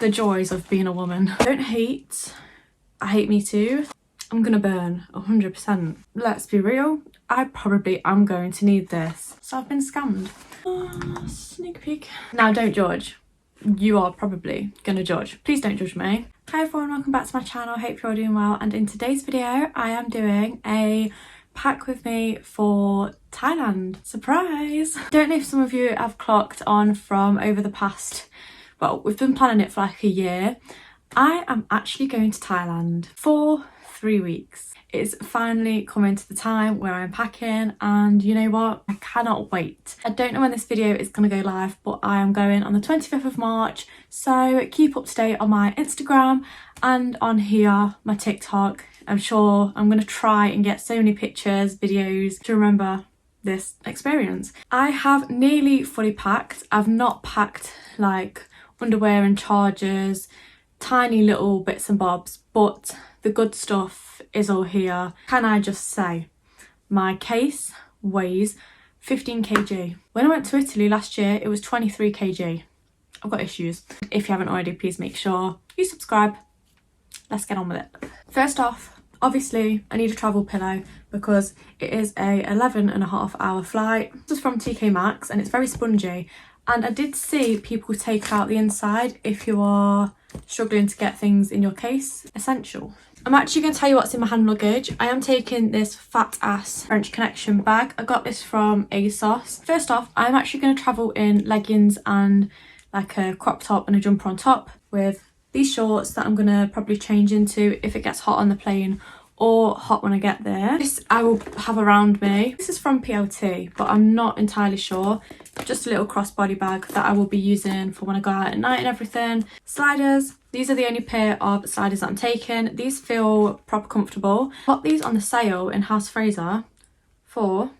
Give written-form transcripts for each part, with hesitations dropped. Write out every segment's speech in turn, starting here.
The joys of being a woman. Don't hate. I hate me too. I'm gonna burn 100%. Let's be real. I probably am going to need this. So I've been scammed. Sneak peek. Now don't judge. You are probably gonna judge. Please don't judge me. Hi everyone, welcome back to my channel. Hope you're all doing well. And in today's video, I am doing a pack with me for Thailand. Surprise! Don't know if some of you have clocked on from over the past, well, we've been planning it for like a year. I am actually going to Thailand for 3 weeks. It's finally coming to the time where I'm packing, and you know what? I cannot wait. I don't know when this video is going to go live, but I am going on the 25th of March, so keep up to date on my Instagram and on here, my TikTok. I'm sure I'm going to try and get so many pictures, videos to remember this experience. I have nearly fully packed. I've not packed like underwear and chargers, tiny little bits and bobs, but the good stuff is all here. Can I just say, my case weighs 15 kg. When I went to Italy last year, it was 23 kg. I've got issues. If you haven't already, please make sure you subscribe. Let's get on with it. First off, obviously, I need a travel pillow because it is a 11.5-hour flight. This is from TK Maxx and it's very spongy. And I did see people take out the inside if you are struggling to get things in your case. Essential. I'm actually going to tell you what's in my hand luggage. I am taking this fat ass French Connection bag. I got this from ASOS. First off, I'm actually going to travel in leggings and like a crop top and a jumper on top with these shorts that I'm going to probably change into if it gets hot on the plane or hot when I get there. This I will have around me. This is from PLT, but I'm not entirely sure. Just a little crossbody bag that I will be using for when I go out at night and everything. Sliders. These are the only pair of sliders that I'm taking. These feel proper comfortable. Got these on the sale in House Fraser for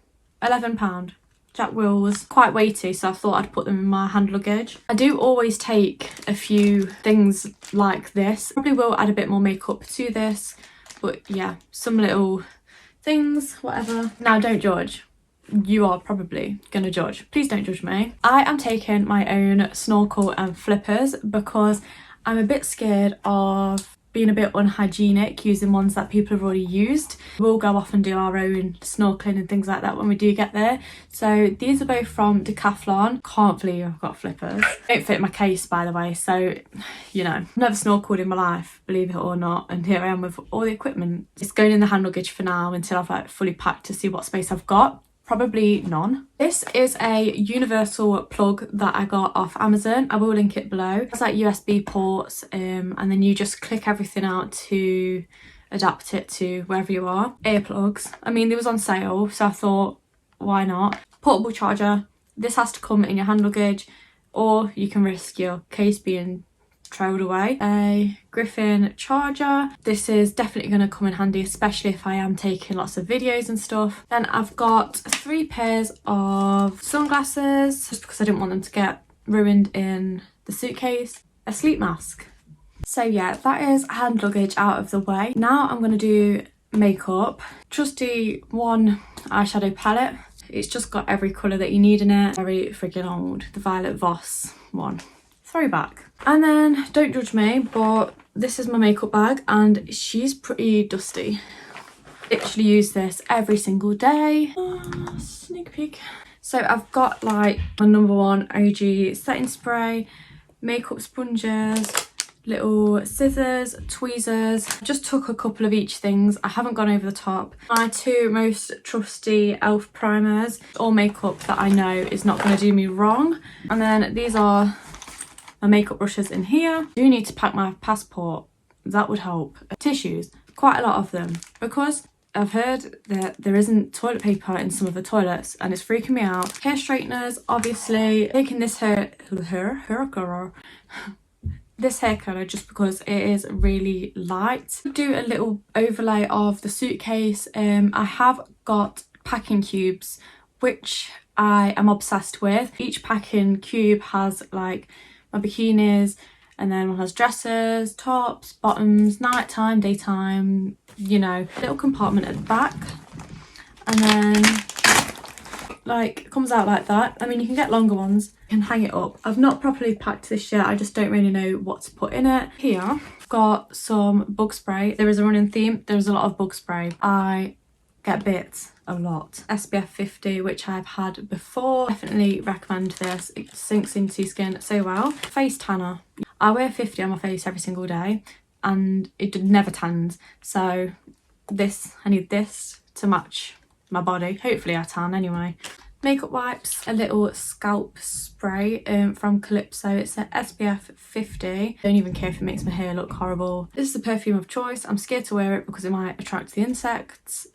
£11. Jack Wills, quite weighty, so I thought I'd put them in my hand luggage. I do always take a few things like this. Probably will add a bit more makeup to this, but yeah, some little things, whatever. Now don't judge. You are probably gonna judge. Please don't judge me. I am taking my own snorkel and flippers because I'm a bit scared of being a bit unhygienic using ones that people have already used. We'll go off and do our own snorkeling and things like that when we do get there. So these are both from Decathlon. Can't believe I've got flippers. Don't fit my case, by the way, so you know, never snorkeled in my life, believe it or not, and here I am with all the equipment. It's going in the hand luggage for now until I've like fully packed to see what space I've got. Probably none. This is a universal plug that I got off Amazon. I will link it below. It's like USB ports, and then you just click everything out to adapt it to wherever you are. Earplugs. I mean, they was on sale, so I thought, why not? Portable charger. This has to come in your hand luggage, or you can risk your case being trailed away. A Griffin charger. This is definitely going to come in handy, especially if I am taking lots of videos and stuff. Then I've got 3 pairs of sunglasses just because I didn't want them to get ruined in the suitcase. A sleep mask. So yeah, that is hand luggage out of the way. Now I'm going to do makeup. Trusty one eyeshadow palette. It's just got every colour that you need in it. Very freaking old. The Violet Voss one. Throwback. And then don't judge me, but this is my makeup bag and she's pretty dusty. Literally use this every single day. Sneak peek. So I've got like my number 1 OG setting spray, makeup sponges, little scissors, tweezers. Just took a couple of each things. I haven't gone over the top. My 2 most trusty e.l.f. primers, all makeup that I know is not going to do me wrong. And then these are my makeup brushes in here. I do need to pack my passport. That would help. Tissues, quite a lot of them, because I've heard that there isn't toilet paper in some of the toilets and it's freaking me out. Hair straighteners, obviously. Taking this hair color just because it is really light. Do a little overlay of the suitcase. I have got packing cubes, which I am obsessed with. Each packing cube has like my bikinis, and then one has dresses, tops, bottoms, nighttime, daytime, you know, little compartment at the back. And then like comes out like that. I mean, you can get longer ones, you can hang it up. I've not properly packed this yet, I just don't really know what to put in it. Here I've got some bug spray. There is a running theme, there's a lot of bug spray. I get bit a lot. SPF 50, which I've had before. Definitely recommend this. It sinks into your skin so well. Face tanner. I wear 50 on my face every single day and it never tans. So this, I need this to match my body. Hopefully I tan anyway. Makeup wipes, a little scalp spray from Calypso. It's a SPF 50. Don't even care if it makes my hair look horrible. This is the perfume of choice. I'm scared to wear it because it might attract the insects.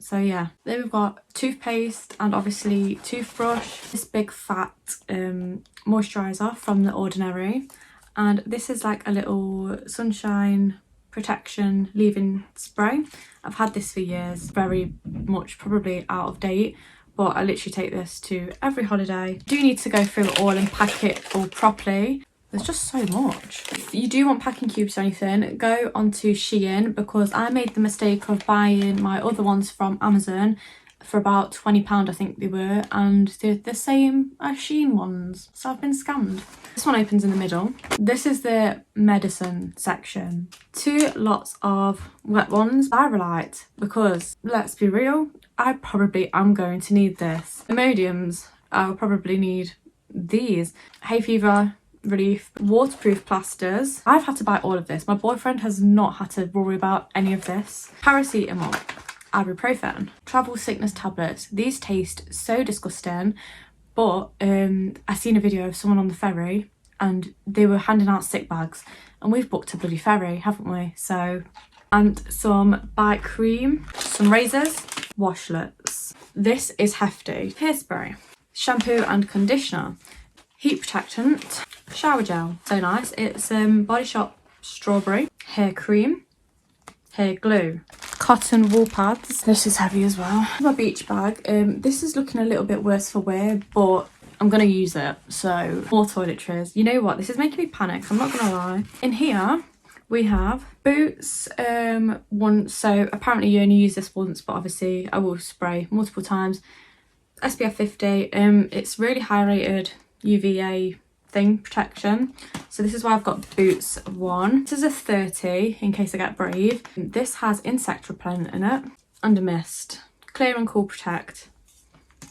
So yeah, then we've got toothpaste and obviously toothbrush. This big fat moisturiser from The Ordinary. And this is like a little sunshine protection leave-in spray. I've had this for years, very much probably out of date, but I literally take this to every holiday. Do need to go through it all and pack it all properly. There's just so much. If you do want packing cubes or anything, go onto Shein, because I made the mistake of buying my other ones from Amazon for about £20 I think they were, and they're the same as Shein ones, so I've been scammed. This one opens in the middle. This is the medicine section. 2 lots of wet ones. Viralite, because let's be real, I probably am going to need this. Imodiums, I'll probably need these. Hay fever relief, waterproof plasters. I've had to buy all of this. My boyfriend has not had to worry about any of this. Paracetamol, ibuprofen, travel sickness tablets. These taste so disgusting, but I seen a video of someone on the ferry and they were handing out sick bags, and we've booked a bloody ferry, haven't we? So, and some bite cream, some razors, washlets. This is hefty. Hairspray, shampoo and conditioner, heat protectant, shower gel. So nice. It's Body Shop strawberry, hair cream, hair glue, cotton wool pads. This is heavy as well. My beach bag. This is looking a little bit worse for wear, but I'm gonna use it. So more toiletries. You know what? This is making me panic, I'm not gonna lie. In here we have boots. One. So apparently you only use this once, but obviously I will spray multiple times. SPF 50. It's really high rated UVA thing protection, so this is why I've got boots 1. This is a 30 in case I get brave. This has insect repellent in it. Under mist, clear and cool protect,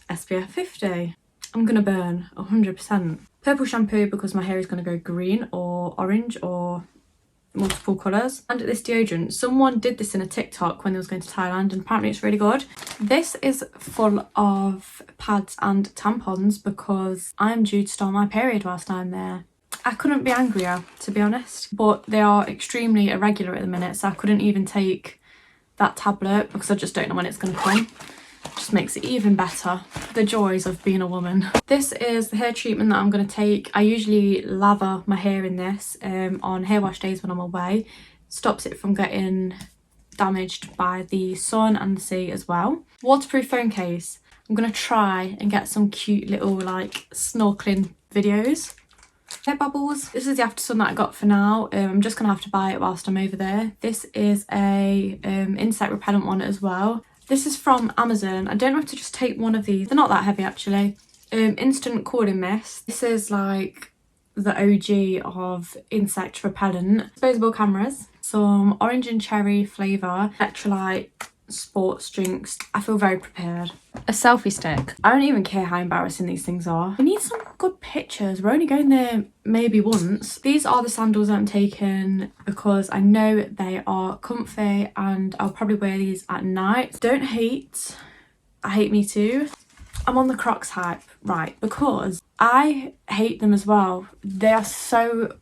SPF 50. I'm gonna burn 100%. Purple shampoo because my hair is gonna go green or orange or multiple colours. And this deodorant, someone did this in a TikTok when they was going to Thailand, and apparently it's really good. This is full of pads and tampons because I'm due to start my period whilst I'm there. I couldn't be angrier, to be honest, but they are extremely irregular at the minute, so I couldn't even take that tablet because I just don't know when it's going to come. Just makes it even better. The joys of being a woman. This is the hair treatment that I'm going to take. I usually lather my hair in this on hair wash days when I'm away. Stops it from getting damaged by the sun and the sea as well. Waterproof phone case. I'm going to try and get some cute little like snorkeling videos. Hair bubbles. This is the after sun that I got for now. I'm just going to have to buy it whilst I'm over there. This is a insect repellent one as well. This is from Amazon. I don't know if to just take one of these. They're not that heavy actually. Instant cooling mist. This is like the OG of insect repellent. Disposable cameras. Some orange and cherry flavour. Electrolyte sports drinks. I feel very prepared. A selfie stick. I don't even care how embarrassing these things are. We need some good pictures. We're only going there maybe once. These are the sandals I'm taking because I know they are comfy and I'll probably wear these at night. Don't hate. I hate me too. I'm on the Crocs hype, right, because I hate them as well. They are so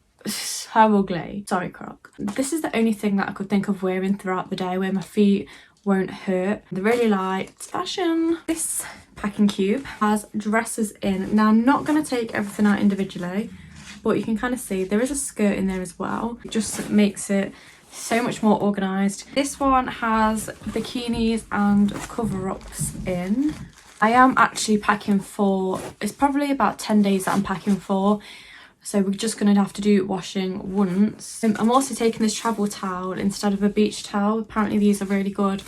ugly. Sorry, Croc. This is the only thing that I could think of wearing throughout the day where my feet won't hurt. They're really light. Fashion. This packing cube has dresses in. Now I'm not going to take everything out individually, but you can kind of see there is a skirt in there as well. It just makes it so much more organised. This one has bikinis and cover-ups in. I am actually packing for, it's probably about 10 days that I'm packing for. So we're just going to have to do washing once. I'm also taking this travel towel instead of a beach towel. Apparently these are really good.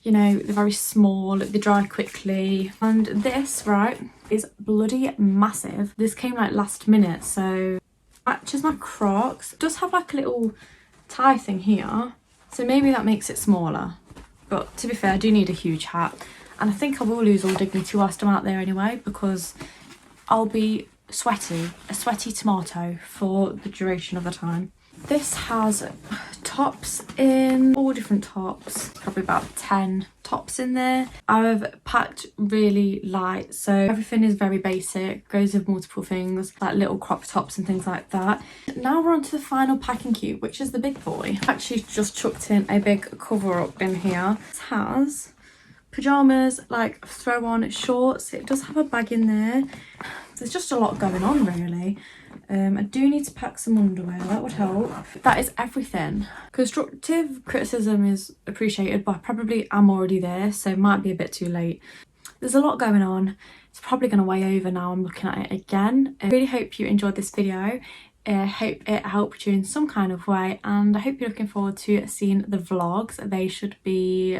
you know, they're very small, they dry quickly. And this, right, is bloody massive. This came like last minute, so matches my Crocs. It does have like a little tie thing here, so maybe that makes it smaller. But to be fair, I do need a huge hat. And I think I will lose all dignity whilst I'm out there anyway, because I'll be sweaty, a sweaty tomato for the duration of the time. This has tops in, all different tops, probably about 10 tops in there. I've packed really light, so everything is very basic, goes with multiple things, like little crop tops and things like that. Now we're on to the final packing cube, which is the big boy. I've actually just chucked in a big cover up in here. It has pyjamas, like throw on shorts. It does have a bag in there. There's just a lot going on really. I do need to pack some underwear, that would help. That is everything. Constructive criticism is appreciated, but I probably am already there, so it might be a bit too late. There's a lot going on. It's probably going to weigh over now I'm looking at it again. I really hope you enjoyed this video. I hope it helped you in some kind of way, and I hope you're looking forward to seeing the vlogs. They should be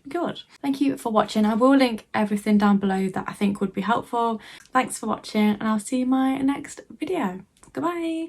good. Thank you for watching. I will link everything down below that I think would be helpful. Thanks for watching, and I'll see you in my next video. Goodbye.